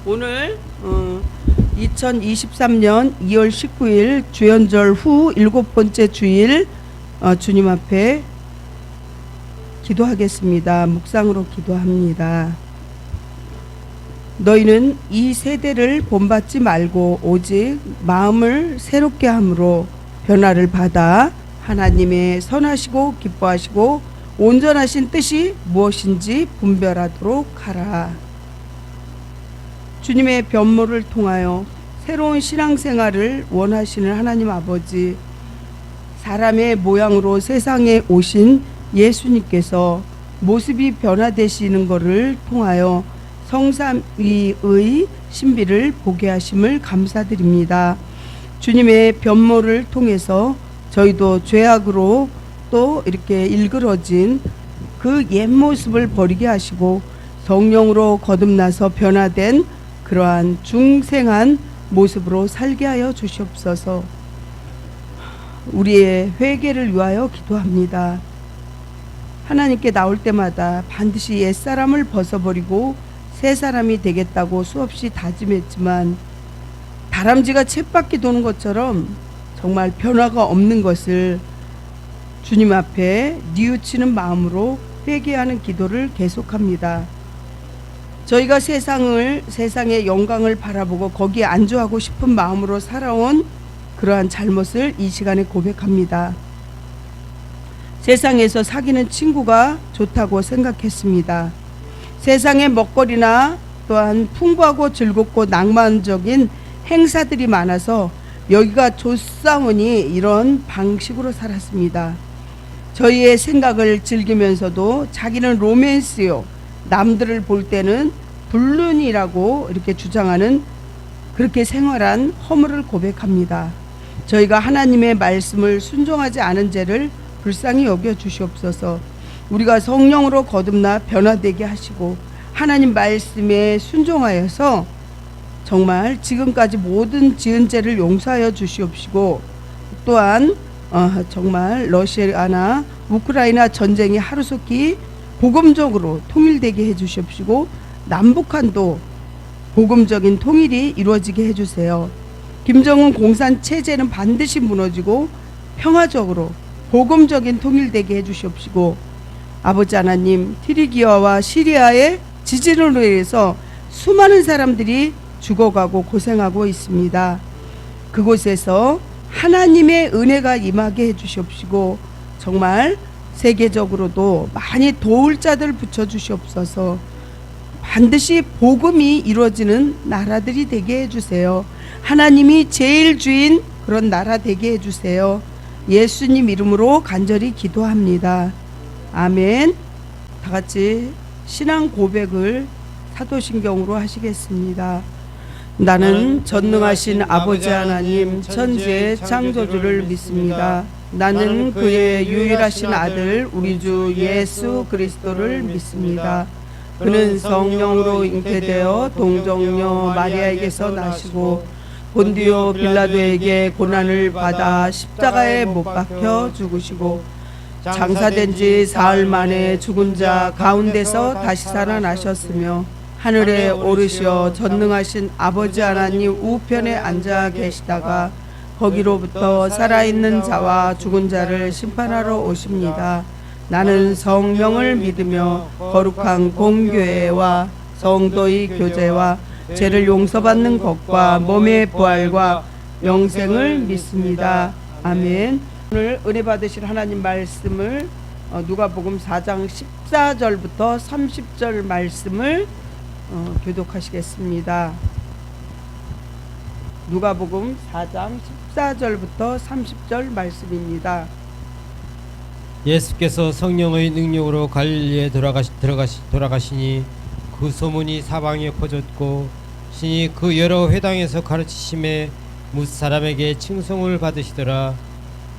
오늘 2023년 2월 19일 주연절 후 7번째 주일 주님 앞에 기도하겠습니다. 묵상으로 기도합니다. 너희는 이 세대를 본받지 말고 오직 마음을 새롭게 함으로 변화를 받아 하나님의 선하시고 기뻐하시고 온전하신 뜻이 무엇인지 분별하도록 하라. 주님의 변모를 통하여 새로운 신앙생활을 원하시는 하나님 아버지, 사람의 모양으로 세상에 오신 예수님께서 모습이 변화되시는 것을 통하여 성삼위의 신비를 보게 하심을 감사드립니다. 주님의 변모를 통해서 저희도 죄악으로 또 이렇게 일그러진 그 옛 모습을 버리게 하시고 성령으로 거듭나서 변화된 그러한 중생한 모습으로 살게 하여 주시옵소서. 우리의 회개를 위하여 기도합니다. 하나님께 나올 때마다 반드시 옛사람을 벗어버리고 새 사람이 되겠다고 수없이 다짐했지만 다람쥐가 쳇바퀴 도는 것처럼 정말 변화가 없는 것을 주님 앞에 뉘우치는 마음으로 회개하는 기도를 계속합니다. 저희가 세상의 영광을 바라보고 거기에 안주하고 싶은 마음으로 살아온 그러한 잘못을 이 시간에 고백합니다. 세상에서 사귀는 친구가 좋다고 생각했습니다. 세상의 먹거리나 또한 풍부하고 즐겁고 낭만적인 행사들이 많아서 여기가 좋사오니 이런 방식으로 살았습니다. 저희의 생각을 즐기면서도 자기는 로맨스요, 남들을 볼 때는 불륜이라고 이렇게 주장하는 그렇게 생활한 허물을 고백합니다. 저희가 하나님의 말씀을 순종하지 않은 죄를 불쌍히 여겨 주시옵소서. 우리가 성령으로 거듭나 변화되게 하시고 하나님 말씀에 순종하여서 정말 지금까지 모든 지은 죄를 용서하여 주시옵시고 또한 정말 러시아나 우크라이나 전쟁이 하루속히 복음적으로 통일되게 해주시옵시고 남북한도 복음적인 통일이 이루어지게 해주세요. 김정은 공산 체제는 반드시 무너지고 평화적으로 복음적인 통일되게 해주시옵시고 아버지 하나님, 트리기아와 시리아의 지진으로 인해서 수많은 사람들이 죽어가고 고생하고 있습니다. 그곳에서 하나님의 은혜가 임하게 해주시옵시고 정말 세계적으로도 많이 도울 자들 붙여주시옵소서. 반드시 복음이 이루어지는 나라들이 되게 해주세요. 하나님이 제일 주인 그런 나라 되게 해주세요. 예수님 이름으로 간절히 기도합니다. 아멘. 다 같이 신앙 고백을 사도신경으로 하시겠습니다. 나는 전능하신 아버지 하나님 천지의 창조주를 믿습니다. 나는 그의 유일하신 아들 우리 주 예수 그리스도를 믿습니다. 그는 성령으로 잉태되어 동정녀 마리아에게서 나시고 본디오 빌라도에게 고난을 받아 십자가에 못 박혀 죽으시고 장사된 지 사흘 만에 죽은 자 가운데서 다시 살아나셨으며 하늘에 오르시어 전능하신 아버지 하나님 우편에 앉아 계시다가 거기로부터 살아있는 자와 죽은 자를 심판하러 오십니다. 나는 성령을 믿으며 거룩한 공교회와 성도의 교제와 죄를 용서받는 것과 몸의 부활과 영생을 믿습니다. 아멘. 오늘 은혜 받으실 하나님 말씀을 누가복음 4장 14절부터 30절 말씀을 교독하시겠습니다. 누가복음 4장 14절부터 30절 말씀입니다. 예수께서 성령의 능력으로 갈릴리에 돌아가시니 그 소문이 사방에 퍼졌고 신이 그 여러 회당에서 가르치심에 뭇 사람에게 칭송을 받으시더라.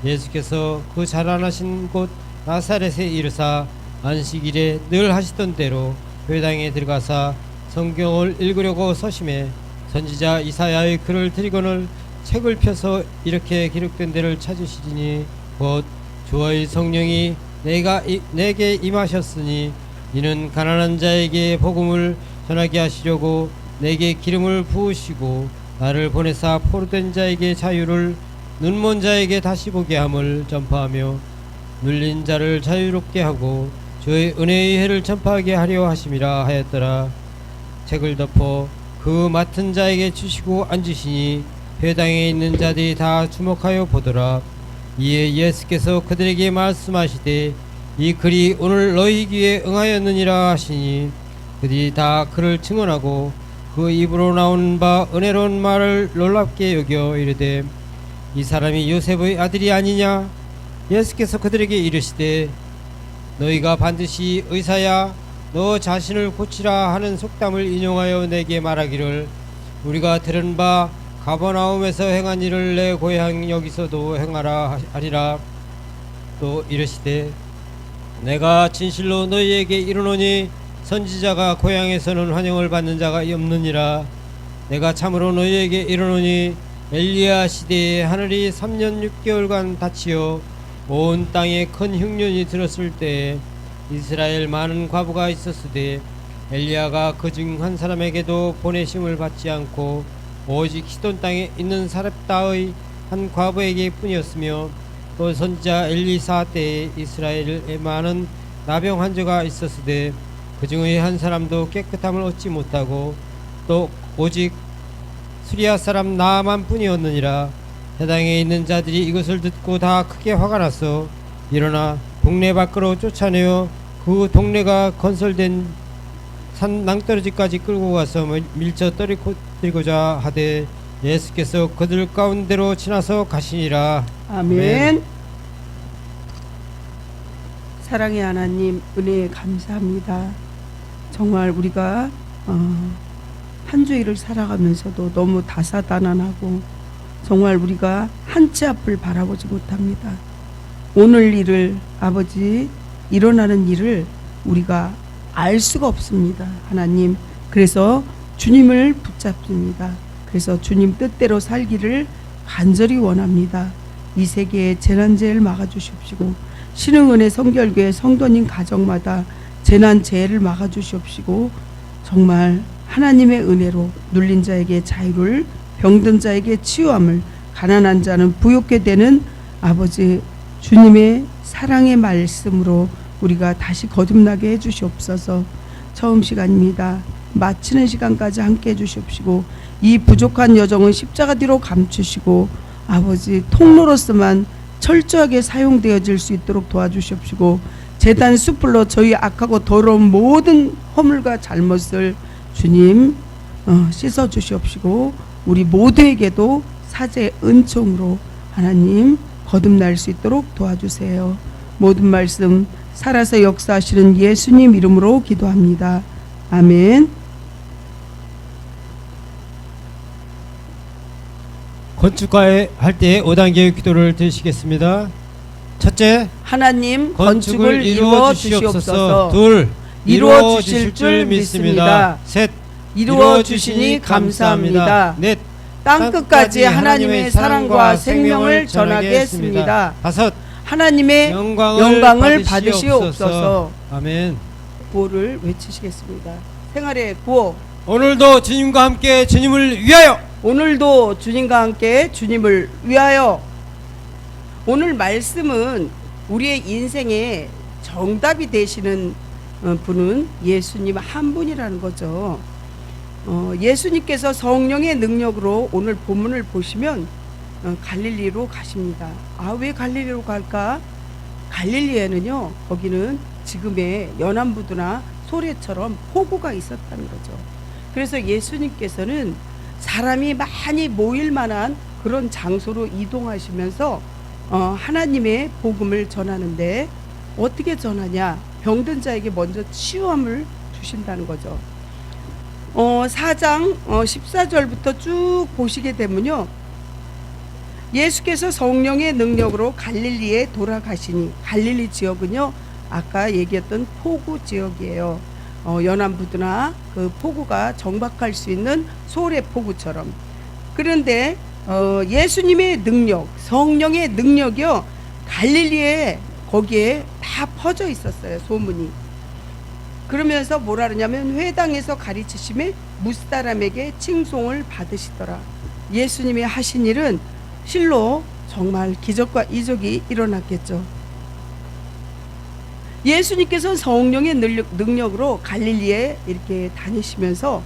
예수께서 그 자라나신 곳 나사렛에 이르사 안식일에 늘 하시던 대로 회당에 들어가사 성경을 읽으려고 서심해 선지자 이사야의 글을 들이거늘 책을 펴서 이렇게 기록된 데를 찾으시니 곧 주의 성령이 내게 임하셨으니 이는 가난한 자에게 복음을 전하게 하시려고 내게 기름을 부으시고 나를 보내사 포로된 자에게 자유를, 눈먼 자에게 다시 보게 함을 전파하며 눌린 자를 자유롭게 하고 주의 은혜의 해를 전파하게 하려 하심이라 하였더라. 책을 덮어 그 맡은 자에게 주시고 앉으시니 회당에 있는 자들이 다 주목하여 보더라. 이에 예수께서 그들에게 말씀하시되 이 글이 오늘 너희 귀에 응하였느니라 하시니 그들이 다 그를 증언하고 그 입으로 나오는 바 은혜로운 말을 놀랍게 여겨 이르되 이 사람이 요셉의 아들이 아니냐. 예수께서 그들에게 이르시되 너희가 반드시 의사야 너 자신을 고치라 하는 속담을 인용하여 내게 말하기를 우리가 들은 바 가버나움에서 행한 일을 내 고향 여기서도 행하라 하리라. 또 이르시되 내가 진실로 너희에게 이르노니 선지자가 고향에서는 환영을 받는 자가 없느니라. 내가 참으로 너희에게 이르노니 엘리야 시대에 하늘이 3년 6개월간 닫히어 온 땅에 큰 흉년이 들었을 때에 이스라엘 많은 과부가 있었으되 엘리야가 그중 한 사람에게도 보내심을 받지 않고 오직 시돈 땅에 있는 사렙다의 한 과부에게 뿐이었으며 또 선지자 엘리사 때에 이스라엘에 많은 나병 환자가 있었으되 그중의 한 사람도 깨끗함을 얻지 못하고 또 오직 수리아 사람 나아만 뿐이었느니라. 해당에 있는 자들이 이것을 듣고 다 크게 화가 나서 일어나 동네 밖으로 쫓아내어 그 동네가 건설된 산 낭떠러지까지 끌고 가서 밀쳐 떨어뜨리고자 하되 예수께서 그들 가운데로 지나서 가시니라. 아멘. 사랑의 하나님 은혜에 감사합니다. 정말 우리가 한 주일을 살아가면서도 너무 다사다난하고 정말 우리가 한 치 앞을 바라보지 못합니다. 오늘 일을 아버지 일어나는 일을 우리가 알 수가 없습니다. 하나님 그래서 주님을 붙잡습니다. 그래서 주님 뜻대로 살기를 간절히 원합니다. 이 세계의 재난재해를 막아주시옵시고 신흥은혜 성결교회 성도님 가정마다 재난재해를 막아주시옵시고 정말 하나님의 은혜로 눌린 자에게 자유를, 병든 자에게 치유함을, 가난한 자는 부욕게 되는 아버지 주님의 사랑의 말씀으로 우리가 다시 거듭나게 해주시옵소서. 처음 시간입니다. 마치는 시간까지 함께 해주시옵시고 이 부족한 여정은 십자가 뒤로 감추시고 아버지 통로로서만 철저하게 사용되어질 수 있도록 도와주시옵시고 제단 숯불로 저희 악하고 더러운 모든 허물과 잘못을 주님 씻어주시옵시고 우리 모두에게도 사제의 은총으로 하나님 거듭날 수 있도록 도와주세요. 모든 말씀 살아서 역사하시는 예수님 이름으로 기도합니다. 아멘. 건축할 때 5단계의 기도를 드리시겠습니다. 첫째, 하나님 건축을 이루어 주시옵소서. 둘, 이루어 주실 줄 믿습니다. 셋, 이루어 주시니 감사합니다. 넷, 땅끝까지 하나님의 사랑과 생명을 전하겠습니다. 다섯, 하나님의 영광을 받으시옵소서. 아멘. 구호를 외치시겠습니다. 생활의 구호. 오늘도 주님과 함께 주님을 위하여. 오늘도 주님과 함께 주님을 위하여. 오늘 말씀은 우리의 인생의 정답이 되시는 분은 예수님 한 분이라는 거죠. 예수님께서 성령의 능력으로 오늘 본문을 보시면 갈릴리로 가십니다. 왜 갈릴리로 갈까? 갈릴리에는요, 거기는 지금의 연안부두나 소래처럼 포구가 있었다는 거죠. 그래서 예수님께서는 사람이 많이 모일 만한 그런 장소로 이동하시면서 하나님의 복음을 전하는데 어떻게 전하냐? 병든 자에게 먼저 치유함을 주신다는 거죠. 4장 14절부터 쭉 보시게 되면요, 예수께서 성령의 능력으로 갈릴리에 돌아가시니, 갈릴리 지역은요 아까 얘기했던 포구 지역이에요. 연안부두나 그 포구가 정박할 수 있는 소래 포구처럼. 그런데 예수님의 능력, 성령의 능력이요 갈릴리에 거기에 다 퍼져 있었어요. 소문이. 그러면서 뭐라 그러냐면 회당에서 가르치심에 무사람에게 칭송을 받으시더라. 예수님이 하신 일은 실로 정말 기적과 이적이 일어났겠죠. 예수님께서 성령의 능력으로 갈릴리에 이렇게 다니시면서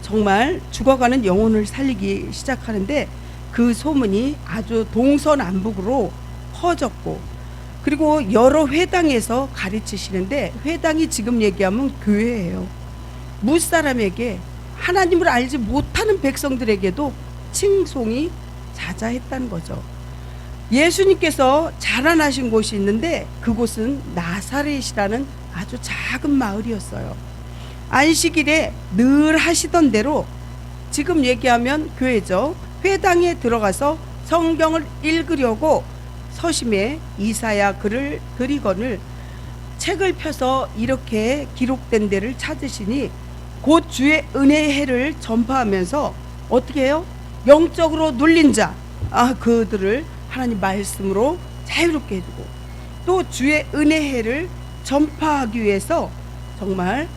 정말 죽어가는 영혼을 살리기 시작하는데 그 소문이 아주 동서남북으로 퍼졌고, 그리고 여러 회당에서 가르치시는데, 회당이 지금 얘기하면 교회예요. 무사람에게, 하나님을 알지 못하는 백성들에게도 칭송이 자자했다는 거죠. 예수님께서 자라나신 곳이 있는데 그곳은 나사렛이라는 아주 작은 마을이었어요. 안식일에 늘 하시던 대로 지금 얘기하면 교회죠. 회당에 들어가서 성경을 읽으려고 서심에 이사야 글을 드리거늘 책을 펴서 이렇게 기록된 데를 찾으시니 곧 주의 은혜의 해를 전파하면서 어떻게 해요? 영적으로 눌린 자, 그들을 하나님 말씀으로 자유롭게 해주고, 또 주의 은혜의 해를 전파하기 위해서 정말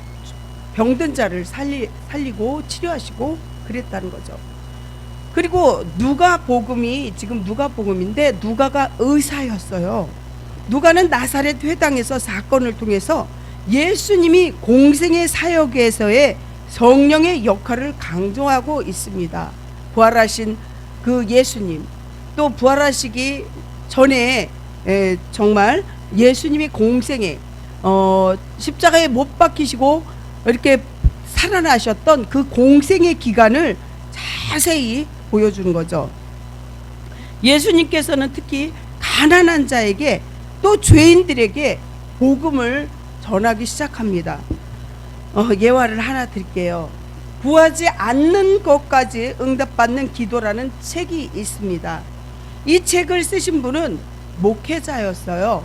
병든 자를 살리고 치료하시고 그랬다는 거죠. 그리고 누가복음이 지금 누가복음인데, 누가가 의사였어요. 누가는 나사렛 회당에서 사건을 통해서 예수님이 공생의 사역에서의 성령의 역할을 강조하고 있습니다. 부활하신 그 예수님, 또 부활하시기 전에 정말 예수님이 공생에 십자가에 못 박히시고 이렇게 살아나셨던 그 공생의 기간을 자세히 보여주는 거죠. 예수님께서는 특히 가난한 자에게 또 죄인들에게 복음을 전하기 시작합니다. 예화를 하나 드릴게요. 구하지 않는 것까지 응답받는 기도라는 책이 있습니다. 이 책을 쓰신 분은 목회자였어요.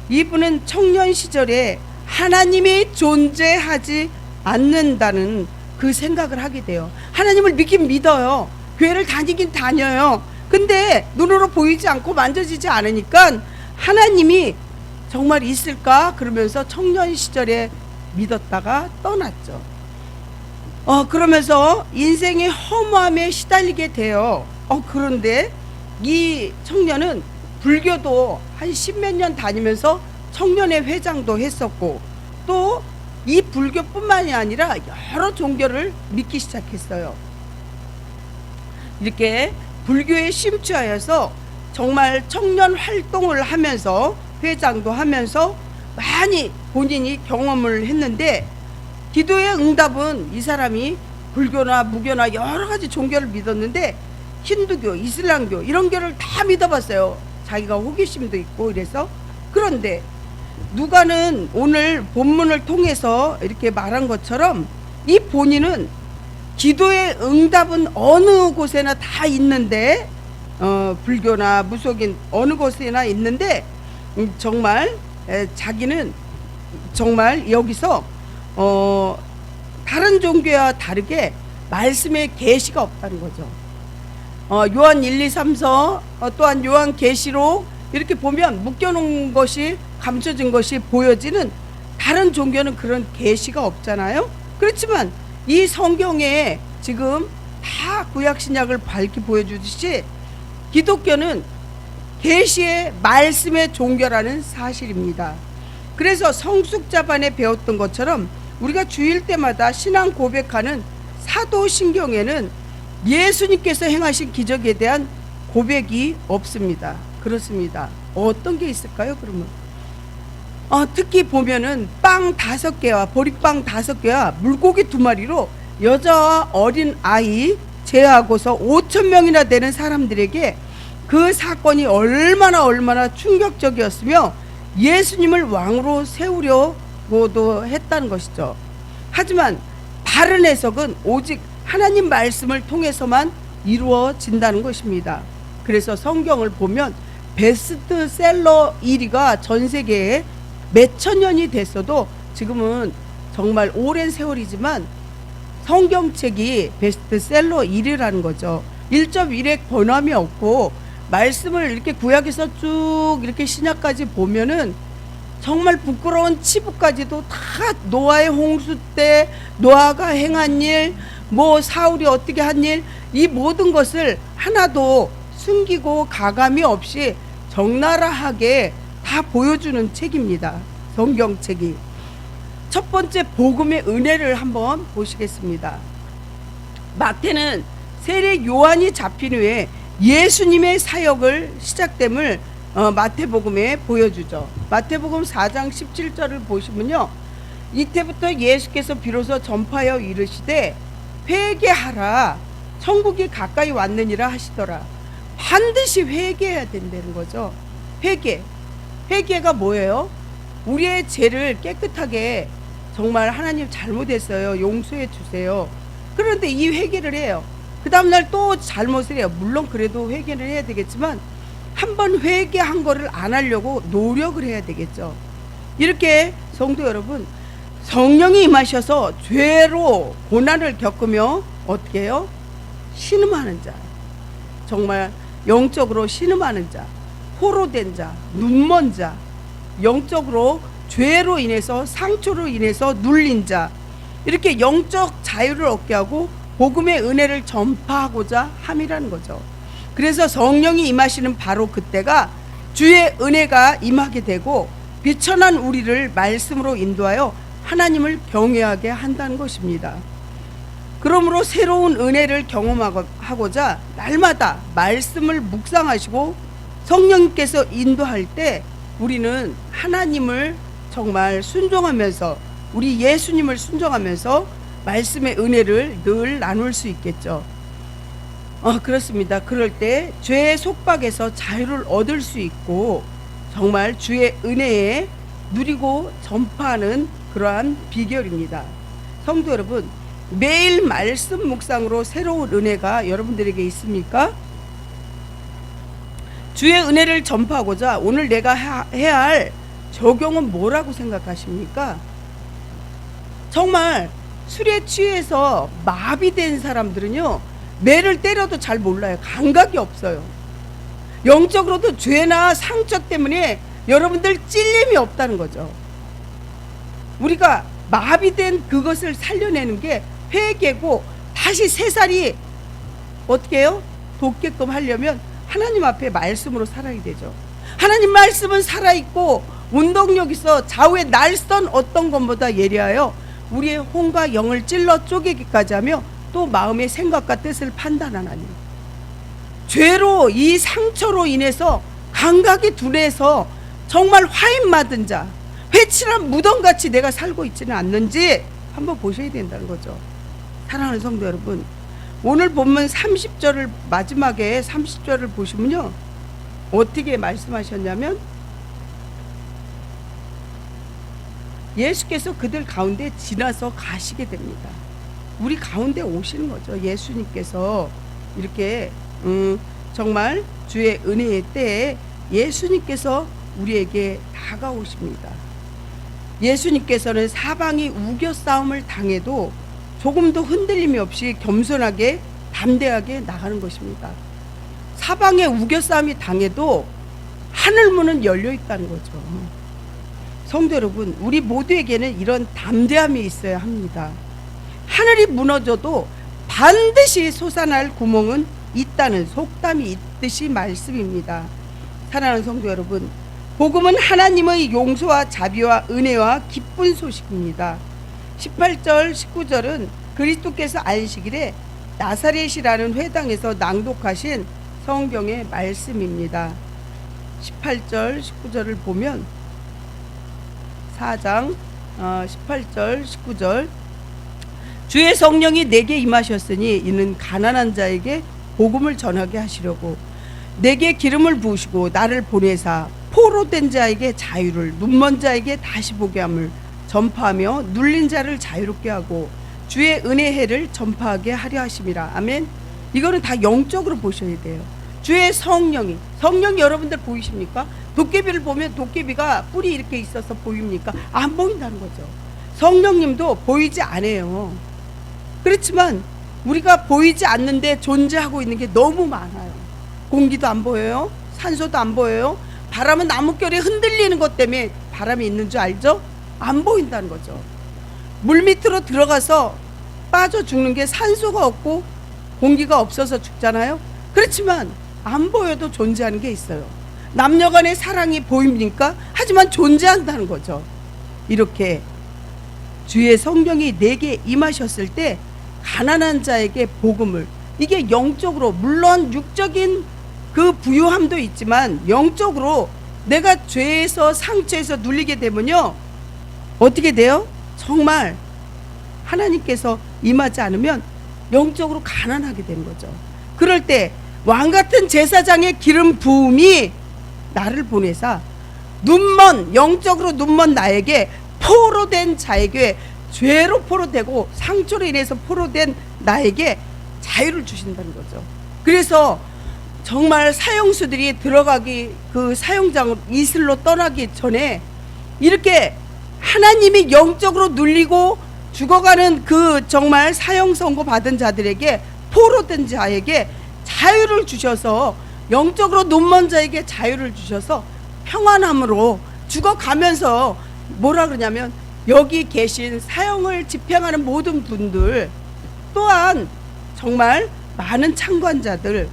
이분은 청년 시절에 하나님이 존재하지 않는다는 그 생각을 하게 돼요. 하나님을 믿긴 믿어요. 교회를 다니긴 다녀요. 근데 눈으로 보이지 않고 만져지지 않으니까 하나님이 정말 있을까? 그러면서 청년 시절에 믿었다가 떠났죠. 그러면서 인생의 허무함에 시달리게 돼요. 그런데 이 청년은 불교도 한 10몇 년 다니면서 청년회 회장도 했었고, 또 이 불교뿐만이 아니라 여러 종교를 믿기 시작했어요. 이렇게 불교에 심취하여서 정말 청년 활동을 하면서 회장도 하면서 많이 본인이 경험을 했는데, 기도의 응답은 이 사람이 불교나 무교나 여러 가지 종교를 믿었는데 힌두교, 이슬람교 이런 교를 다 믿어봤어요. 자기가 호기심도 있고 이래서. 그런데 누가는 오늘 본문을 통해서 이렇게 말한 것처럼 이 본인은 기도의 응답은 어느 곳에나 다 있는데, 불교나 무속인 어느 곳에나 있는데 정말 자기는 정말 여기서 다른 종교와 다르게 말씀의 계시가 없다는 거죠. 요한 1, 2, 3서 또한 요한 계시록 이렇게 보면 묶여놓은 것이, 감춰진 것이 보여지는, 다른 종교는 그런 계시가 없잖아요. 그렇지만 이 성경에 지금 다 구약신약을 밝히 보여주듯이 기독교는 계시의 말씀의 종교라는 사실입니다. 그래서 성숙자반에 배웠던 것처럼 우리가 주일 때마다 신앙 고백하는 사도신경에는 예수님께서 행하신 기적에 대한 고백이 없습니다. 그렇습니다. 어떤 게 있을까요, 그러면? 특히 보면은 빵 5개와 보리빵 5개와 물고기 2마리로 여자와 어린 아이 제하고서 5,000명이나 되는 사람들에게 그 사건이 얼마나 충격적이었으며 예수님을 왕으로 세우려고도 했다는 것이죠. 하지만 다른 해석은 오직 하나님 말씀을 통해서만 이루어진다는 것입니다. 그래서 성경을 보면 베스트셀러 1위가 전 세계에 몇천 년이 됐어도, 지금은 정말 오랜 세월이지만 성경책이 베스트셀러 1위라는 거죠. 1.1획 번함이 없고, 말씀을 이렇게 구약에서 쭉 이렇게 신약까지 보면은 정말 부끄러운 치부까지도 다 노아의 홍수 때 노아가 행한 일, 뭐 사울이 어떻게 한 일, 이 모든 것을 하나도 숨기고 가감이 없이 적나라하게 다 보여주는 책입니다. 성경책이. 첫 번째 복음의 은혜를 한번 보시겠습니다. 마태는 세례 요한이 잡힌 후에 예수님의 사역을 시작됨을 마태복음에 보여주죠. 마태복음 4장 17절을 보시면요, 이때부터 예수께서 비로소 전파하여 이르시되 회개하라 천국이 가까이 왔느니라 하시더라. 반드시 회개해야 된다는 거죠. 회개가 뭐예요? 우리의 죄를 깨끗하게, 정말 하나님 잘못했어요, 용서해 주세요. 그런데 이 회개를 해요. 그 다음날 또 잘못을 해요. 물론 그래도 회개를 해야 되겠지만 한번 회개한 거를 안 하려고 노력을 해야 되겠죠. 이렇게 성도 여러분, 성령이 임하셔서 죄로 고난을 겪으며 어떻게 해요? 신음하는 자, 정말 영적으로 신음하는 자, 포로된 자, 눈먼 자, 영적으로 죄로 인해서, 상처로 인해서 눌린 자, 이렇게 영적 자유를 얻게 하고 복음의 은혜를 전파하고자 함이라는 거죠. 그래서 성령이 임하시는 바로 그때가 주의 은혜가 임하게 되고 비천한 우리를 말씀으로 인도하여 하나님을 경외하게 한다는 것입니다. 그러므로 새로운 은혜를 경험하고자 날마다 말씀을 묵상하시고 성령님께서 인도할 때 우리는 하나님을 정말 순종하면서, 우리 예수님을 순종하면서 말씀의 은혜를 늘 나눌 수 있겠죠. 그렇습니다. 그럴 때 죄의 속박에서 자유를 얻을 수 있고 정말 주의 은혜에 누리고 전파하는 그러한 비결입니다. 성도 여러분, 매일 말씀 묵상으로 새로운 은혜가 여러분들에게 있습니까? 주의 은혜를 전파하고자 오늘 내가 해야 할 적용은 뭐라고 생각하십니까? 정말 술에 취해서 마비된 사람들은요, 매를 때려도 잘 몰라요. 감각이 없어요. 영적으로도 죄나 상처 때문에 여러분들 찔림이 없다는 거죠. 우리가 마비된 그것을 살려내는 게 회개고, 다시 새살이 어떻게 해요? 돋게끔 하려면 하나님 앞에 말씀으로 살아야 되죠. 하나님 말씀은 살아있고 운동력 있어 좌우의 날선 어떤 것보다 예리하여 우리의 혼과 영을 찔러 쪼개기까지 하며 또 마음의 생각과 뜻을 판단하나니, 죄로, 이 상처로 인해서 감각이 둔해서 정말 화인 맞은 자, 회칠한 무덤같이 내가 살고 있지는 않는지 한번 보셔야 된다는 거죠. 사랑하는 성도 여러분, 오늘 본문 30절을 마지막에 30절을 보시면요, 어떻게 말씀하셨냐면 예수께서 그들 가운데 지나서 가시게 됩니다. 우리 가운데 오시는 거죠. 예수님께서 이렇게 정말 주의 은혜의 때에 예수님께서 우리에게 다가오십니다. 예수님께서는 사방이 우겨싸움을 당해도 조금도 흔들림이 없이 겸손하게 담대하게 나가는 것입니다. 사방에 우겨싸움이 당해도 하늘문은 열려 있다는 거죠. 성도 여러분, 우리 모두에게는 이런 담대함이 있어야 합니다. 하늘이 무너져도 반드시 솟아날 구멍은 있다는 속담이 있듯이 말씀입니다. 사랑하는 성도 여러분, 복음은 하나님의 용서와 자비와 은혜와 기쁜 소식입니다. 18절 19절은 그리스도께서 안식일에 나사렛이라는 회당에서 낭독하신 성경의 말씀입니다. 18절 19절을 보면 4장 18절 19절, 주의 성령이 내게 임하셨으니 이는 가난한 자에게 복음을 전하게 하시려고 내게 기름을 부으시고 나를 보내사 포로된 자에게 자유를, 눈먼 자에게 다시 보게 함을 전파하며 눌린 자를 자유롭게 하고 주의 은혜 해를 전파하게 하려 하심이라. 아멘. 이거는 다 영적으로 보셔야 돼요. 주의 성령이 여러분들 보이십니까? 도깨비를 보면 도깨비가 뿔이 이렇게 있어서 보입니까? 안 보인다는 거죠. 성령님도 보이지 않아요. 그렇지만 우리가 보이지 않는데 존재하고 있는 게 너무 많아요. 공기도 안 보여요. 산소도 안 보여요. 바람은 나뭇결이 흔들리는 것 때문에 바람이 있는 줄 알죠? 안 보인다는 거죠. 물 밑으로 들어가서 빠져 죽는 게 산소가 없고 공기가 없어서 죽잖아요. 그렇지만 안 보여도 존재하는 게 있어요. 남녀 간의 사랑이 보입니까? 하지만 존재한다는 거죠. 이렇게 주의 성령이 내게 임하셨을 때 가난한 자에게 복음을, 이게 영적으로, 물론 육적인 그 부유함도 있지만 영적으로 내가 죄에서 상처에서 눌리게 되면요, 어떻게 돼요? 정말 하나님께서 임하지 않으면 영적으로 가난하게 되는 거죠. 그럴 때 왕같은 제사장의 기름 부음이 나를 보내사 눈먼, 영적으로 눈먼 나에게, 포로된 자에게, 죄로 포로되고 상처로 인해서 포로된 나에게 자유를 주신다는 거죠. 그래서 정말 사형수들이 들어가기, 그 사형장으로 이슬로 떠나기 전에 이렇게 하나님이 영적으로 눌리고 죽어가는 그 정말 사형 선고 받은 자들에게, 포로된 자에게 자유를 주셔서, 영적으로 눈먼 자에게 자유를 주셔서 평안함으로 죽어가면서 뭐라 그러냐면, 여기 계신 사형을 집행하는 모든 분들, 또한 정말 많은 참관자들,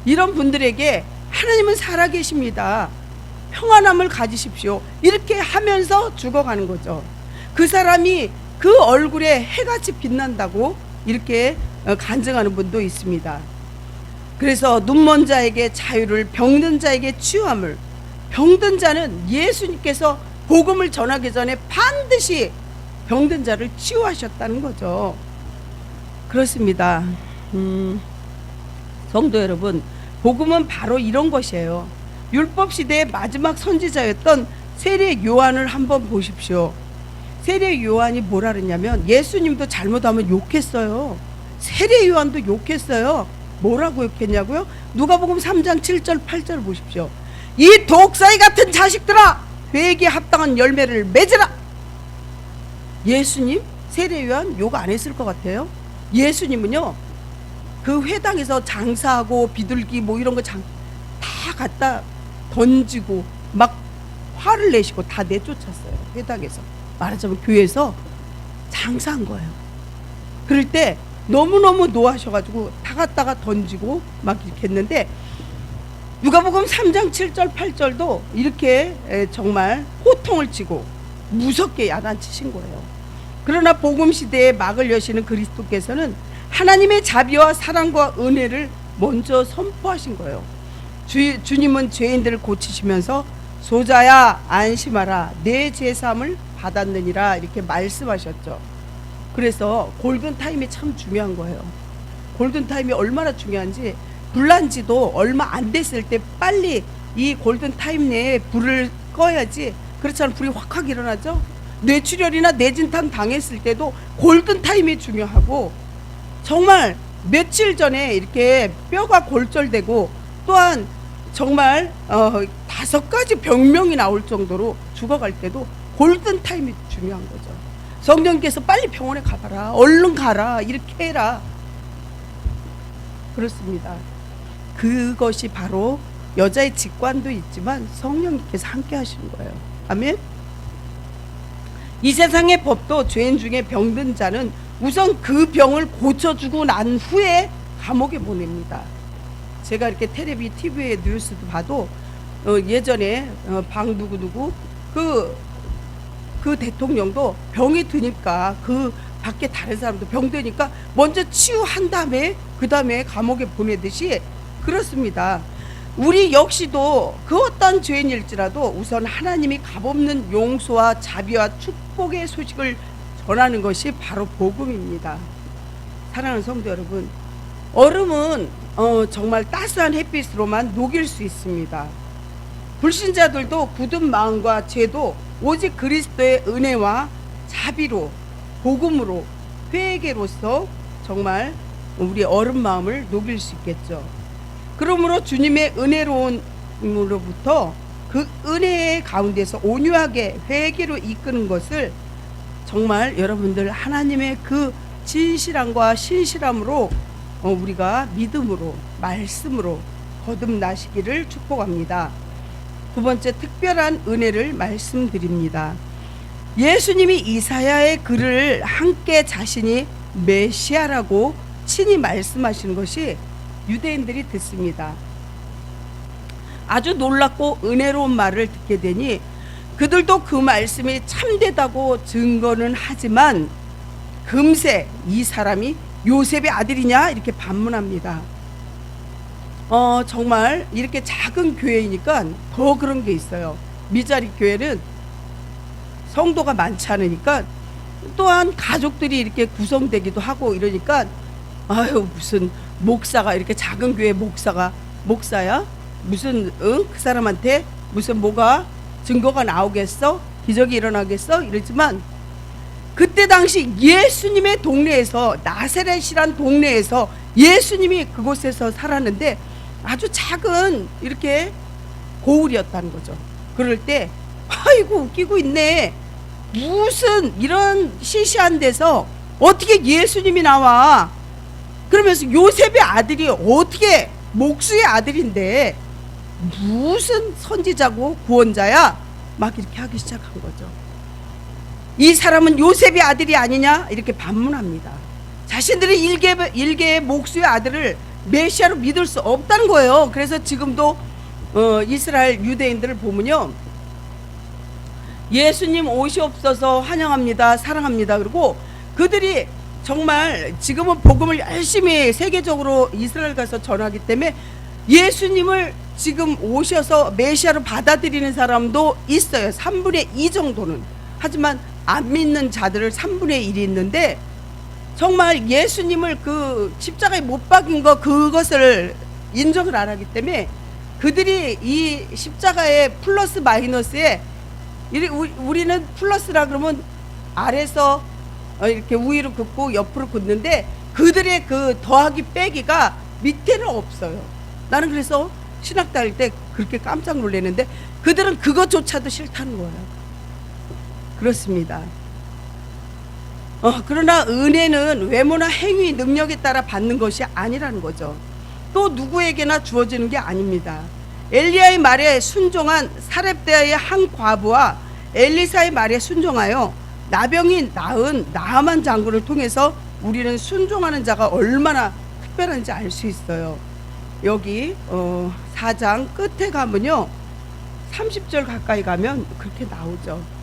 이런 분들에게 하나님은 살아계십니다, 평안함을 가지십시오, 이렇게 하면서 죽어가는 거죠. 그 사람이 그 얼굴에 해같이 빛난다고 이렇게 간증하는 분도 있습니다. 그래서 눈먼 자에게 자유를, 병든 자에게 치유함을, 병든 자는 예수님께서 복음을 전하기 전에 반드시 병든 자를 치유하셨다는 거죠. 그렇습니다. 성도 여러분, 복음은 바로 이런 것이에요. 율법 시대의 마지막 선지자였던 세례 요한을 한번 보십시오. 세례 요한이 뭐라 그랬냐면, 예수님도 잘못하면 욕했어요. 세례 요한도 욕했어요. 뭐라고 욕했냐고요? 누가복음 3장 7절 8절 보십시오. 이 독사이 같은 자식들아, 회개에 합당한 열매를 맺으라. 예수님, 세례 요한 욕 안 했을 것 같아요. 예수님은요, 그 회당에서 장사하고 비둘기 뭐 이런 거 다 갖다 던지고 막 화를 내시고 다 내쫓았어요. 회당에서, 말하자면 교회에서 장사한 거예요. 그럴 때 너무너무 노하셔가지고 다 갖다가 던지고 막 이렇게 했는데, 누가복음 3장 7절 8절도 이렇게 정말 호통을 치고 무섭게 야단치신 거예요. 그러나 복음 시대의 막을 여시는 그리스도께서는 하나님의 자비와 사랑과 은혜를 먼저 선포하신 거예요. 주님은 죄인들을 고치시면서 소자야 안심하라, 내 제사함을 받았느니라, 이렇게 말씀하셨죠. 그래서 골든타임이 참 중요한 거예요. 골든타임이 얼마나 중요한지, 불난 지도 얼마 안 됐을 때 빨리 이 골든타임 내에 불을 꺼야지, 그렇지 않으면 불이 확 일어나죠. 뇌출혈이나 뇌진탕 당했을 때도 골든타임이 중요하고, 정말 며칠 전에 이렇게 뼈가 골절되고, 또한 정말 5가지 병명이 나올 정도로 죽어갈 때도 골든타임이 중요한 거죠. 성령께서 빨리 병원에 가봐라, 얼른 가라, 이렇게 해라. 그렇습니다. 그것이 바로 여자의 직관도 있지만 성령님께서 함께 하시는 거예요. 아멘. 이 세상의 법도 죄인 중에 병든 자는 우선 그 병을 고쳐주고 난 후에 감옥에 보냅니다. 제가 이렇게 텔레비, TV에 뉴스도 봐도 예전에 방 누구누구 그 대통령도 병이 드니까, 그 밖에 다른 사람도 병되니까 먼저 치유한 다음에 그 다음에 감옥에 보내듯이, 그렇습니다. 우리 역시도 그 어떤 죄인일지라도 우선 하나님이 값없는 용서와 자비와 축복의 소식을 전하는 것이 바로 복음입니다. 사랑하는 성도 여러분, 얼음은 정말 따스한 햇빛으로만 녹일 수 있습니다. 불신자들도 굳은 마음과 죄도 오직 그리스도의 은혜와 자비로, 복음으로, 회개로서 정말 우리 얼음 마음을 녹일 수 있겠죠. 그러므로 주님의 은혜로움으로부터 그 은혜의 가운데서 온유하게 회개로 이끄는 것을 정말 여러분들 하나님의 그 진실함과 신실함으로 우리가 믿음으로, 말씀으로 거듭나시기를 축복합니다. 두 번째 특별한 은혜를 말씀드립니다. 예수님이 이사야의 글을 함께 자신이 메시아라고 친히 말씀하시는 것이 유대인들이 듣습니다. 아주 놀랍고 은혜로운 말을 듣게 되니 그들도 그 말씀이 참되다고 증거는 하지만 금세 이 사람이 요셉의 아들이냐 이렇게 반문합니다. 정말 이렇게 작은 교회이니까 더 그런 게 있어요. 미자리 교회는 성도가 많지 않으니까 또한 가족들이 이렇게 구성되기도 하고 이러니까 아유 무슨 목사가 이렇게 작은 교회 목사야? 무슨 그 사람한테 무슨 뭐가 증거가 나오겠어? 기적이 일어나겠어? 이러지만 그때 당시 예수님의 동네에서 나사렛이란 동네에서 예수님이 그곳에서 살았는데 아주 작은 이렇게 고을이었다는 거죠. 그럴 때 아이고 웃기고 있네. 무슨 이런 시시한 데서 어떻게 예수님이 나와? 그러면서 요셉의 아들이 어떻게 목수의 아들인데 무슨 선지자고 구원자야? 막 이렇게 하기 시작한 거죠. 이 사람은 요셉의 아들이 아니냐? 이렇게 반문합니다. 자신들의 일개의 목수의 아들을 메시아로 믿을 수 없다는 거예요. 그래서 지금도 이스라엘 유대인들을 보면요, 예수님 오시옵소서 환영합니다, 사랑합니다. 그리고 그들이 정말 지금은 복음을 열심히 세계적으로 이스라엘 가서 전하기 때문에 예수님을 지금 오셔서 메시아로 받아들이는 사람도 있어요. 3분의 2 정도는. 하지만 안 믿는 자들을 3분의 1이 있는데 정말 예수님을 그 십자가에 못 박인 그것을 인정을 안 하기 때문에 그들이 이 십자가의 플러스 마이너스에 우리는 플러스라 그러면 아래서 이렇게 위로 긋고 옆으로 긋는데 그들의 그 더하기 빼기가 밑에는 없어요. 나는 그래서 신학 다닐 때 그렇게 깜짝 놀랐는데 그들은 그것조차도 싫다는 거예요. 그렇습니다. 그러나 은혜는 외모나 행위, 능력에 따라 받는 것이 아니라는 거죠. 또 누구에게나 주어지는 게 아닙니다. 엘리야의 말에 순종한 사렙대의 한 과부와 엘리사의 말에 순종하여 나병이 나은 나아만 장군을 통해서 우리는 순종하는 자가 얼마나 특별한지 알 수 있어요. 여기 4장 끝에 가면요 30절 가까이 가면 그렇게 나오죠.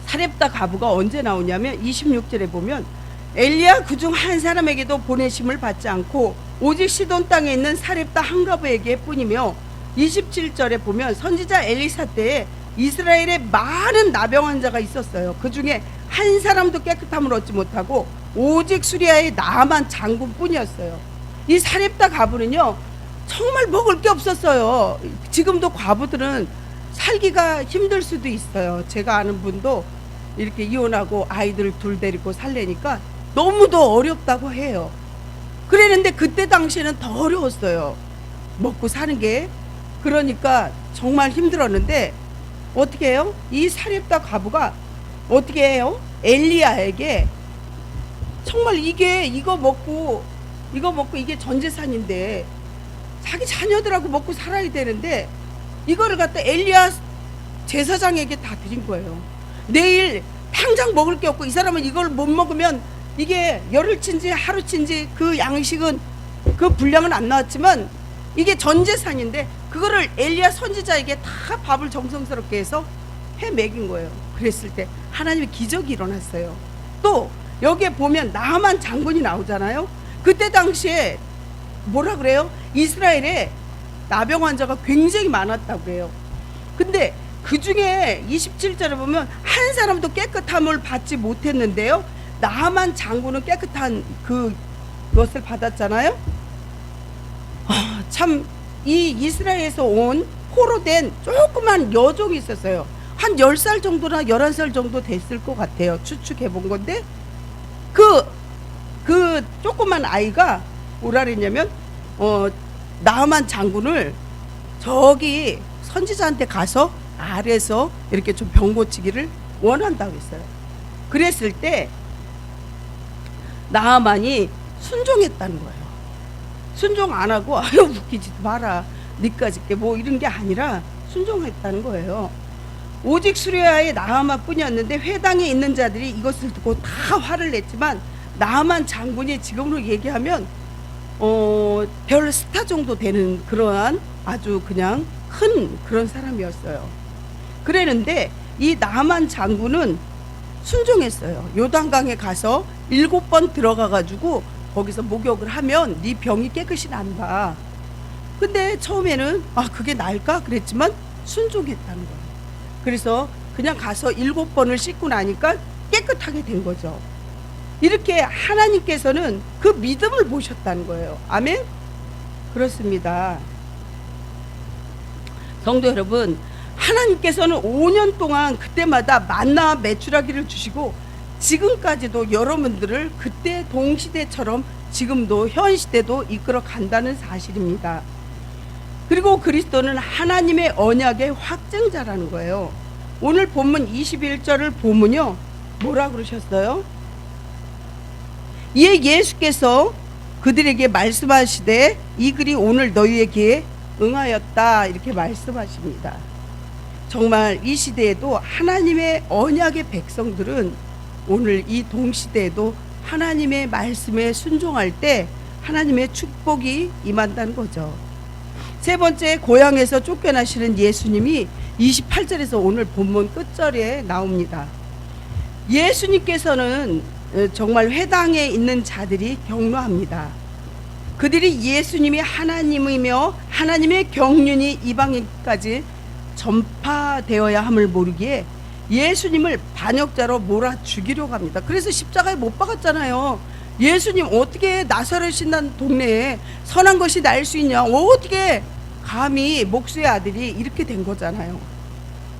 사렙다 과부가 언제 나오냐면 26절에 보면 엘리야 그중 한 사람에게도 보내심을 받지 않고 오직 시돈 땅에 있는 사렙다 한 과부에게 뿐이며 27절에 보면 선지자 엘리사 때에 이스라엘에 많은 나병 환자가 있었어요. 그 중에 한 사람도 깨끗함을 얻지 못하고 오직 수리아의 나만 장군뿐이었어요. 이 사렙다 과부는요 정말 먹을 게 없었어요. 지금도 과부들은 살기가 힘들 수도 있어요. 제가 아는 분도 이렇게 이혼하고 아이들 둘 데리고 살래니까 너무도 어렵다고 해요. 그랬는데 그때 당시에는 더 어려웠어요. 먹고 사는 게. 그러니까 정말 힘들었는데 어떻게 해요? 이 사렙다 과부가 어떻게 해요? 엘리야에게 정말 이거 먹고 이게 전 재산인데 자기 자녀들하고 먹고 살아야 되는데 이거를 갖다 엘리야 제사장에게 다 드린 거예요. 내일 당장 먹을 게 없고 이 사람은 이걸 못 먹으면 이게 열흘치인지 하루치인지 그 양식은 그 분량은 안 나왔지만 이게 전 재산인데 그거를 엘리야 선지자에게 다 밥을 정성스럽게 해서 해 먹인 거예요. 그랬을 때 하나님의 기적이 일어났어요. 또 여기에 보면 나만 장군이 나오잖아요. 그때 당시에 뭐라 그래요? 이스라엘에 나병 환자가 굉장히 많았다고 그래요. 근데 그 중에 27절에 보면 한 사람도 깨끗함을 받지 못했는데요. 나만 장군은 깨끗한 그것을 받았잖아요. 참 이 이스라엘에서 온 포로된 조그만 여종이 있었어요. 한 10살 정도나 11살 정도 됐을 것 같아요. 추측해 본 건데 그 조그만 아이가 뭐라 그랬냐면 나만 장군을 저기 선지자한테 가서 아래서 이렇게 좀 병 고치기를 원한다고 했어요. 그랬을 때 나아만이 순종했다는 거예요. 순종 안 하고 아유 웃기지도 마라. 니까지 게 뭐 이런 게 아니라 순종했다는 거예요. 오직 수레아의 나아만 뿐이었는데 회당에 있는 자들이 이것을 듣고 다 화를 냈지만 나아만 장군이 지금으로 얘기하면 별 스타 정도 되는 그러한 아주 그냥 큰 그런 사람이었어요. 그랬는데 이 나아만 장군은 순종했어요. 요단강에 가서 7번 들어가 가지고 거기서 목욕을 하면 네 병이 깨끗이 난다. 근데 처음에는 그게 나을까 그랬지만 순종했다는 거예요. 그래서 그냥 가서 7번을 씻고 나니까 깨끗하게 된 거죠. 이렇게 하나님께서는 그 믿음을 보셨다는 거예요. 아멘? 그렇습니다. 성도 여러분, 하나님께서는 5년 동안 그때마다 만나와 메추라기를 주시고 지금까지도 여러분들을 그때 동시대처럼 지금도 현 시대도 이끌어 간다는 사실입니다. 그리고 그리스도는 하나님의 언약의 확증자라는 거예요. 오늘 본문 21절을 보면요, 뭐라 그러셨어요? 이에 예수께서 그들에게 말씀하시되 이 글이 오늘 너희에게 응하였다, 이렇게 말씀하십니다. 정말 이 시대에도 하나님의 언약의 백성들은 오늘 이 동시대에도 하나님의 말씀에 순종할 때 하나님의 축복이 임한다는 거죠. 세 번째, 고향에서 쫓겨나시는 예수님이 28절에서 오늘 본문 끝절에 나옵니다. 예수님께서는 정말 회당에 있는 자들이 격노합니다. 그들이 예수님이 하나님이며 하나님의 경륜이 이방인까지 전파되어야 함을 모르기에 예수님을 반역자로 몰아 죽이려고 합니다. 그래서 십자가에 못 박았잖아요. 예수님 어떻게 나사렛이란 동네에 선한 것이 날 수 있냐, 어떻게 감히 목수의 아들이 이렇게 된 거잖아요.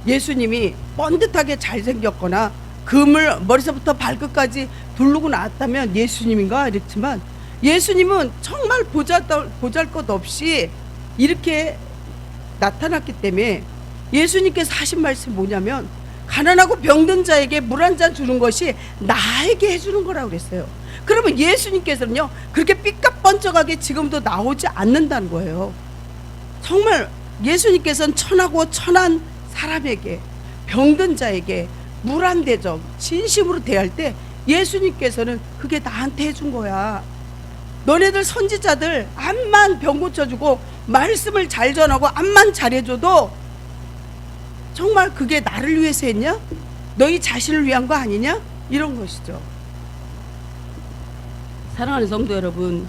예수님이 번듯하게 잘생겼거나 금을 머리서부터 발끝까지 두르고 나왔다면 예수님인가 이랬지만 예수님은 정말 보잘것 없이 이렇게 나타났기 때문에 예수님께서 하신 말씀이 뭐냐면 가난하고 병든 자에게 물 한 잔 주는 것이 나에게 해주는 거라고 그랬어요. 그러면 예수님께서는요 그렇게 삐까뻔쩍하게 지금도 나오지 않는다는 거예요. 정말 예수님께서는 천하고 천한 사람에게, 병든 자에게 물 한 대접 진심으로 대할 때 예수님께서는 그게 나한테 해준 거야. 너네들 선지자들 암만 병 고쳐주고 말씀을 잘 전하고 암만 잘해줘도 정말 그게 나를 위해서 했냐? 너희 자신을 위한 거 아니냐? 이런 것이죠. 사랑하는 성도 여러분,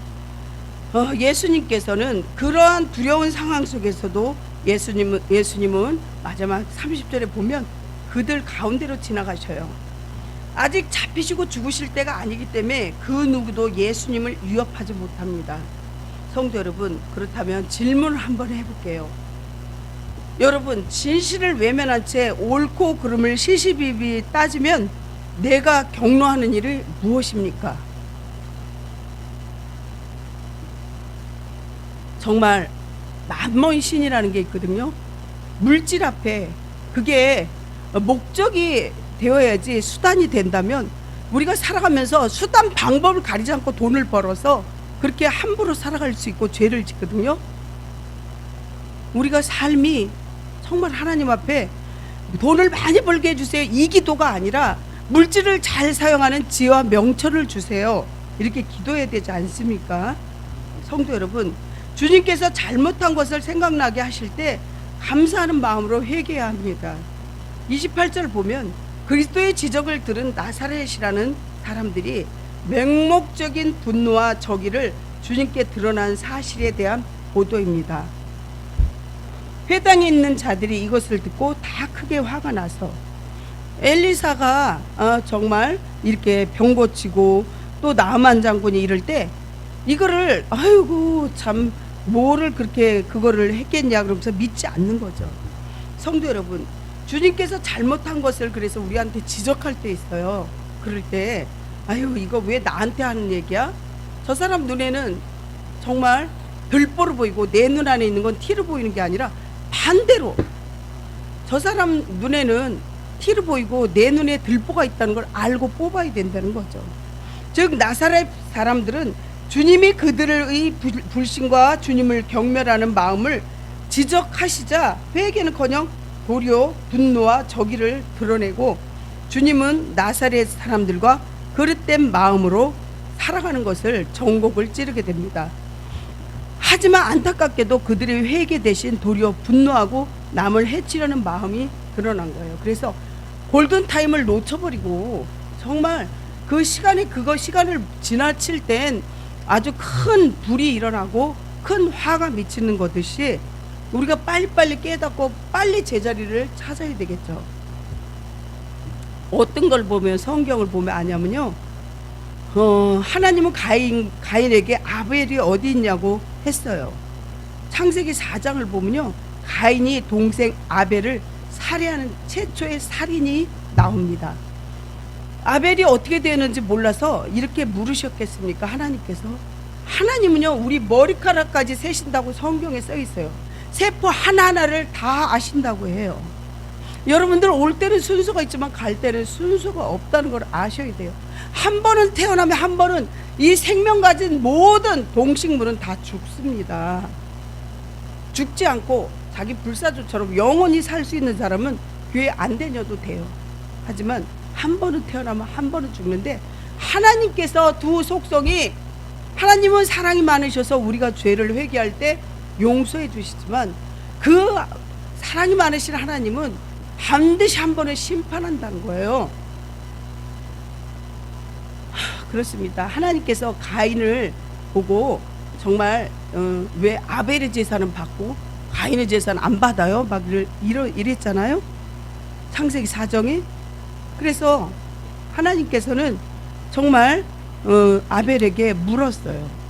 예수님께서는 그러한 두려운 상황 속에서도 예수님은 마지막 30절에 보면 그들 가운데로 지나가셔요. 아직 잡히시고 죽으실 때가 아니기 때문에 그 누구도 예수님을 위협하지 못합니다. 성도 여러분, 그렇다면 질문을 한번 해볼게요. 여러분, 진실을 외면한 채 옳고 그름을 시시비비 따지면 내가 경노하는 일이 무엇입니까? 정말 남모인 신이라는 게 있거든요. 물질 앞에 그게 목적이 되어야지 수단이 된다면 우리가 살아가면서 수단 방법을 가리지 않고 돈을 벌어서 그렇게 함부로 살아갈 수 있고 죄를 짓거든요. 우리가 삶이 정말 하나님 앞에 돈을 많이 벌게 해주세요, 이 기도가 아니라 물질을 잘 사용하는 지혜와 명철을 주세요, 이렇게 기도해야 되지 않습니까? 성도 여러분, 주님께서 잘못한 것을 생각나게 하실 때 감사하는 마음으로 회개해야 합니다. 28절 보면 그리스도의 지적을 들은 나사렛이라는 사람들이 맹목적인 분노와 적의를 주님께 드러난 사실에 대한 보도입니다. 회당에 있는 자들이 이것을 듣고 다 크게 화가 나서 엘리사가 정말 이렇게 병 고치고 또 나만 장군이 이럴 때 이거를 아이고 참 뭐를 그렇게 그거를 했겠냐 그러면서 믿지 않는 거죠. 성도 여러분, 주님께서 잘못한 것을 그래서 우리한테 지적할 때 있어요. 그럴 때 아유 이거 왜 나한테 하는 얘기야? 저 사람 눈에는 정말 들보로 보이고 내 눈 안에 있는 건 티로 보이는 게 아니라 반대로 저 사람 눈에는 티로 보이고 내 눈에 들보가 있다는 걸 알고 뽑아야 된다는 거죠. 즉 나사렛 사람들은 주님이 그들의 불신과 주님을 경멸하는 마음을 지적하시자 회개는커녕 도리어 분노와 적의를 드러내고 주님은 나사렛 사람들과 그릇된 마음으로 살아가는 것을 전곡을 찌르게 됩니다. 하지만 안타깝게도 그들의 회개 대신 도리어 분노하고 남을 해치려는 마음이 드러난 거예요. 그래서 골든타임을 놓쳐버리고 정말 그 시간을 지나칠 땐 아주 큰 불이 일어나고 큰 화가 미치는 것듯이 우리가 빨리빨리 깨닫고 빨리 제자리를 찾아야 되겠죠. 어떤 걸 보면, 성경을 보면 아냐면요, 하나님은 가인에게 아벨이 어디 있냐고 했어요. 창세기 4장을 보면요, 가인이 동생 아벨을 살해하는 최초의 살인이 나옵니다. 아벨이 어떻게 되었는지 몰라서 이렇게 물으셨겠습니까? 하나님께서. 하나님은요, 우리 머리카락까지 세신다고 성경에 써 있어요. 세포 하나하나를 다 아신다고 해요. 여러분들 올 때는 순서가 있지만 갈 때는 순서가 없다는 걸 아셔야 돼요. 한 번은 태어나면 한 번은 이 생명 가진 모든 동식물은 다 죽습니다. 죽지 않고 자기 불사조처럼 영원히 살 수 있는 사람은 교회 안 다녀도 돼요. 하지만 한 번은 태어나면 한 번은 죽는데, 하나님께서 두 속성이, 하나님은 사랑이 많으셔서 우리가 죄를 회개할 때 용서해 주시지만 그 사랑이 많으신 하나님은 반드시 한 번은 심판한다는 거예요. 그렇습니다. 하나님께서 가인을 보고 정말 왜 아벨의 제사는 받고 가인의 제사는 안 받아요? 막 이랬잖아요. 창세기 4장에. 그래서 하나님께서는 정말 아벨에게 물었어요.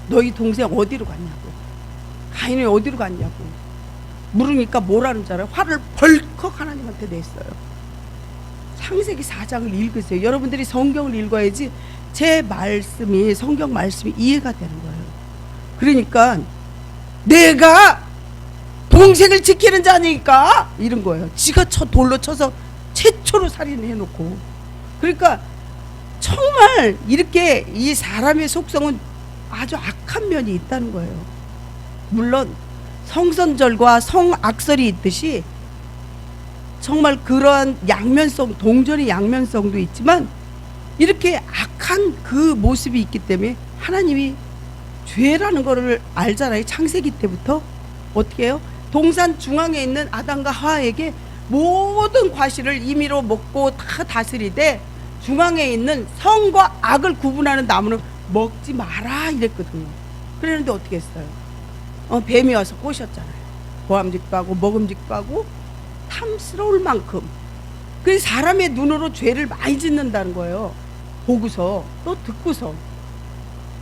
너희 동생 어디로 갔냐고, 가인이 어디로 갔냐고 물으니까 뭐라는 줄 알아요? 화를 벌컥 하나님한테 냈어요. 창세기 4장을 읽으세요. 여러분들이 성경을 읽어야지 제 말씀이, 성경 말씀이 이해가 되는 거예요. 그러니까 내가 동생을 지키는 자니까 이런 거예요. 지가 돌로 쳐서 최초로 살인해놓고. 그러니까 정말 이렇게 이 사람의 속성은 아주 악한 면이 있다는 거예요. 물론 성선절과 성악설이 있듯이 정말 그러한 양면성, 동전의 양면성도 있지만 이렇게 악한 그 모습이 있기 때문에 하나님이 죄라는 거를 알잖아요. 창세기 때부터. 어떻게 해요? 동산 중앙에 있는 아담과 하와에게 모든 과실을 임의로 먹고 다 다스리되 중앙에 있는 성과 악을 구분하는 나무는 먹지 마라 이랬거든요. 그랬는데 어떻게 했어요? 뱀이 와서 꼬셨잖아요. 보암직도 하고 먹음직도 하고 탐스러울 만큼. 그래서 사람의 눈으로 죄를 많이 짓는다는 거예요. 보고서 또 듣고서.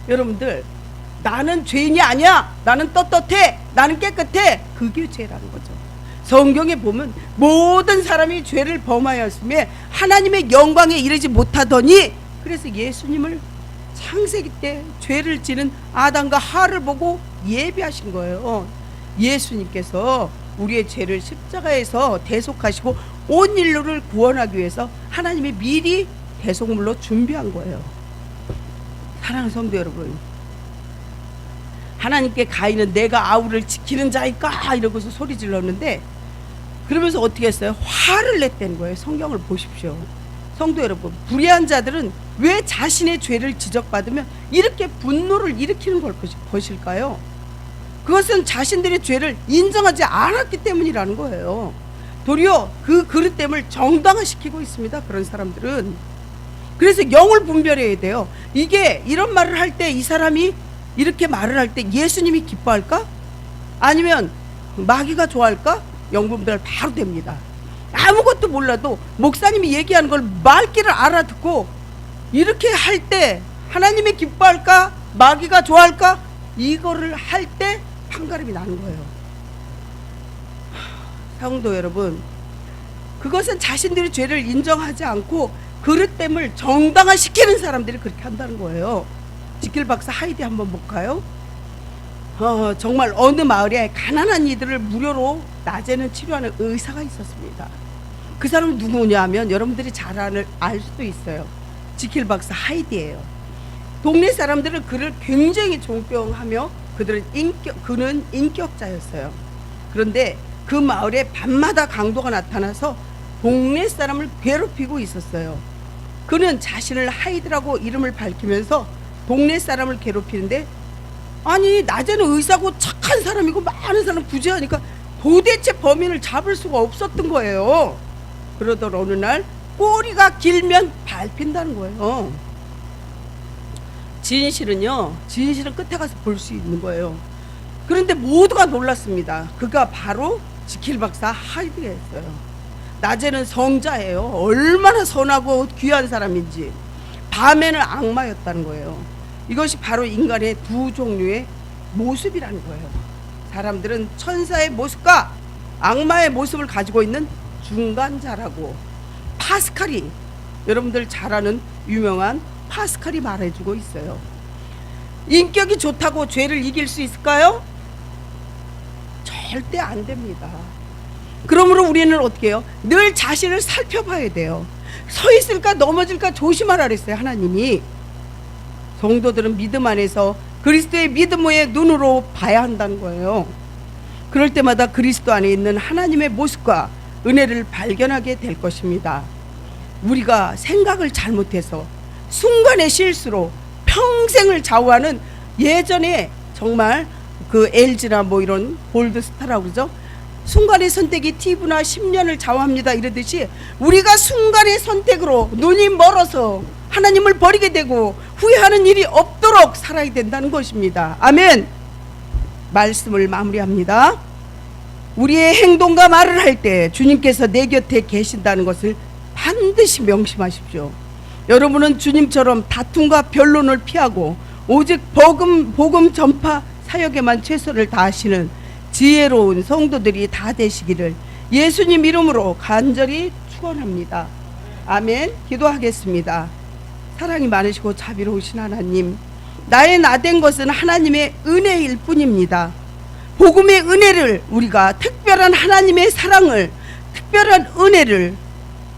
여러분들, 나는 죄인이 아니야, 나는 떳떳해, 나는 깨끗해, 그게 죄라는 거죠. 성경에 보면 모든 사람이 죄를 범하였음에 하나님의 영광에 이르지 못하더니, 그래서 예수님을 창세기 때 죄를 지는 아담과 하와를 보고 예비하신 거예요. 예수님께서 우리의 죄를 십자가에서 대속하시고 온 인류를 구원하기 위해서 하나님이 미리 대속물로 준비한 거예요. 사랑하는 성도 여러분, 하나님께 가인은 내가 아우를 지키는 자일까 이러고서 소리 질렀는데, 그러면서 어떻게 했어요? 화를 냈다는 거예요. 성경을 보십시오. 성도 여러분, 불의한 자들은 왜 자신의 죄를 지적받으면 이렇게 분노를 일으키는 것일까요? 그것은 자신들의 죄를 인정하지 않았기 때문이라는 거예요. 도리어 그 그릇됨을 정당화시키고 있습니다. 그런 사람들은. 그래서 영을 분별해야 돼요. 이게 이런 말을 할 때, 이 사람이 이렇게 말을 할 때 예수님이 기뻐할까? 아니면 마귀가 좋아할까? 영 분별 바로 됩니다. 아무것도 몰라도 목사님이 얘기하는 걸 말귀를 알아듣고 이렇게 할 때 하나님이 기뻐할까? 마귀가 좋아할까? 이거를 할 때 판가름이 나는 거예요. 성도 여러분, 그것은 자신들의 죄를 인정하지 않고 그릇됨을 정당화시키는 사람들이 그렇게 한다는 거예요. 지킬 박사 하이디 한번 볼까요? 정말 어느 마을에 가난한 이들을 무료로 낮에는 치료하는 의사가 있었습니다. 그 사람은 누구냐 하면 여러분들이 잘 알 수도 있어요. 지킬 박사 하이디예요. 동네 사람들은 그를 굉장히 존경하며 그는 인격자였어요. 그런데 그 마을에 밤마다 강도가 나타나서 동네 사람을 괴롭히고 있었어요. 그는 자신을 하이드라고 이름을 밝히면서 동네 사람을 괴롭히는데, 아니 낮에는 의사고 착한 사람이고 많은 사람 구제하니까 도대체 범인을 잡을 수가 없었던 거예요. 그러던 어느 날 꼬리가 길면 밟힌다는 거예요. 진실은 끝에 가서 볼 수 있는 거예요. 그런데 모두가 놀랐습니다. 그가 바로 지킬 박사 하이드였어요. 낮에는 성자예요. 얼마나 선하고 귀한 사람인지. 밤에는 악마였다는 거예요. 이것이 바로 인간의 두 종류의 모습이라는 거예요. 사람들은 천사의 모습과 악마의 모습을 가지고 있는 중간자라고 파스칼이, 여러분들 잘 아는 유명한 파스칼이 말해주고 있어요. 인격이 좋다고 죄를 이길 수 있을까요? 절대 안 됩니다. 그러므로 우리는 어떻게 해요? 늘 자신을 살펴봐야 돼요. 서 있을까 넘어질까 조심하라 그랬어요, 하나님이. 성도들은 믿음 안에서 그리스도의 믿음의 눈으로 봐야 한다는 거예요. 그럴 때마다 그리스도 안에 있는 하나님의 모습과 은혜를 발견하게 될 것입니다. 우리가 생각을 잘못해서 순간의 실수로 평생을 좌우하는, 예전에 정말 그 LG나 뭐 이런 골드스타라고 그러죠. 순간의 선택이 TV나 10년을 좌우합니다 이러듯이 우리가 순간의 선택으로 눈이 멀어서 하나님을 버리게 되고 후회하는 일이 없도록 살아야 된다는 것입니다. 아멘. 말씀을 마무리합니다. 우리의 행동과 말을 할 때 주님께서 내 곁에 계신다는 것을 반드시 명심하십시오. 여러분은 주님처럼 다툼과 변론을 피하고 오직 복음 전파 사역에만 최선을 다하시는 지혜로운 성도들이 다 되시기를 예수님 이름으로 간절히 축원합니다. 아멘. 기도하겠습니다. 사랑이 많으시고 자비로우신 하나님, 나의 나된 것은 하나님의 은혜일 뿐입니다. 복음의 은혜를, 우리가 특별한 하나님의 사랑을, 특별한 은혜를,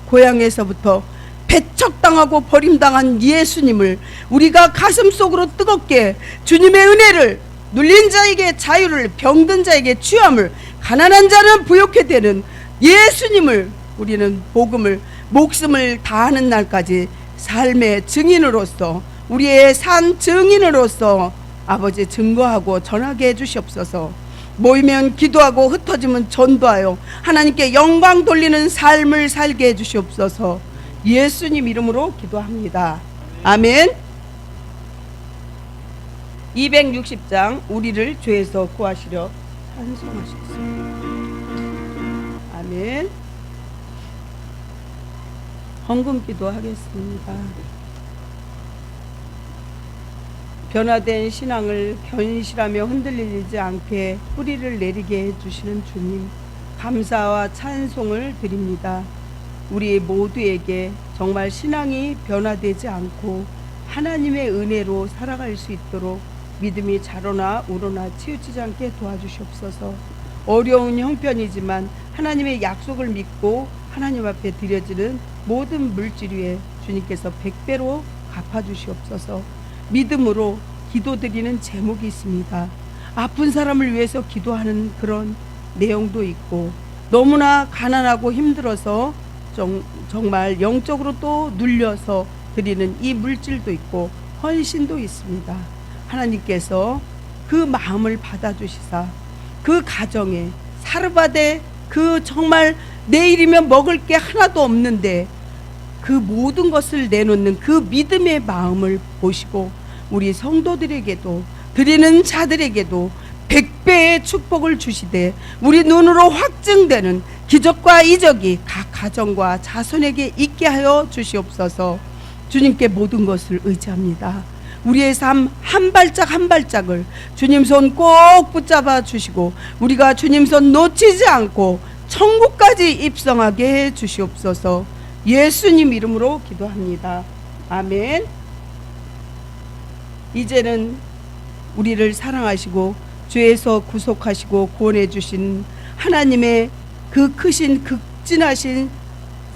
고향에서부터 배척당하고 버림당한 예수님을 우리가 가슴속으로 뜨겁게, 주님의 은혜를, 눌린 자에게 자유를, 병든 자에게 취함을, 가난한 자는 부욕해 되는 예수님을 우리는 복음을 목숨을 다하는 날까지 삶의 증인으로서, 우리의 산 증인으로서 아버지 증거하고 전하게 해주시옵소서. 모이면 기도하고 흩어지면 전도하여 하나님께 영광 돌리는 삶을 살게 해주시옵소서. 예수님 이름으로 기도합니다. 아멘. 260장 우리를 죄에서 구하시려 찬송하셨습니다. 아멘. 헌금 기도하겠습니다. 변화된 신앙을 견실하며 흔들리지 않게 뿌리를 내리게 해주시는 주님, 감사와 찬송을 드립니다. 우리 모두에게 정말 신앙이 변화되지 않고 하나님의 은혜로 살아갈 수 있도록 믿음이 자로나 우러나 치우치지 않게 도와주시옵소서. 어려운 형편이지만 하나님의 약속을 믿고 하나님 앞에 드려지는 모든 물질 위에 주님께서 100배로 갚아주시옵소서. 믿음으로 기도드리는 제목이 있습니다. 아픈 사람을 위해서 기도하는 그런 내용도 있고, 너무나 가난하고 힘들어서 정말 영적으로 또 눌려서 드리는 이 물질도 있고 헌신도 있습니다. 하나님께서 그 마음을 받아주시사 그 가정에 사르바데, 그 정말 내일이면 먹을 게 하나도 없는데 그 모든 것을 내놓는 그 믿음의 마음을 보시고 우리 성도들에게도, 드리는 자들에게도 100배의 축복을 주시되 우리 눈으로 확증되는 기적과 이적이 각 가정과 자손에게 있게 하여 주시옵소서. 주님께 모든 것을 의지합니다. 우리의 삶 한 발짝 한 발짝을 주님 손 꼭 붙잡아 주시고 우리가 주님 손 놓치지 않고 천국까지 입성하게 해 주시옵소서. 예수님 이름으로 기도합니다. 아멘. 이제는 우리를 사랑하시고 죄에서 구속하시고 구원해 주신 하나님의 그 크신 극진하신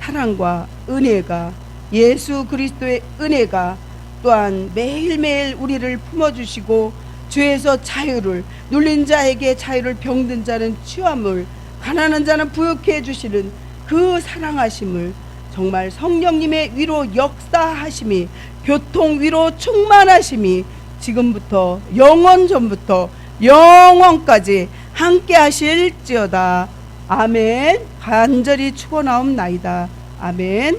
사랑과 은혜가, 예수 그리스도의 은혜가 또한 매일매일 우리를 품어주시고 죄에서 자유를, 눌린 자에게 자유를, 병든 자는 치유함을, 가난한 자는 부유케 해주시는 그 사랑하심을, 정말 성령님의 위로 역사하심이, 교통 위로 충만하심이 지금부터 영원 전부터 영원까지 함께 하실지어다. 아멘. 간절히 축원하옵나이다. 아멘.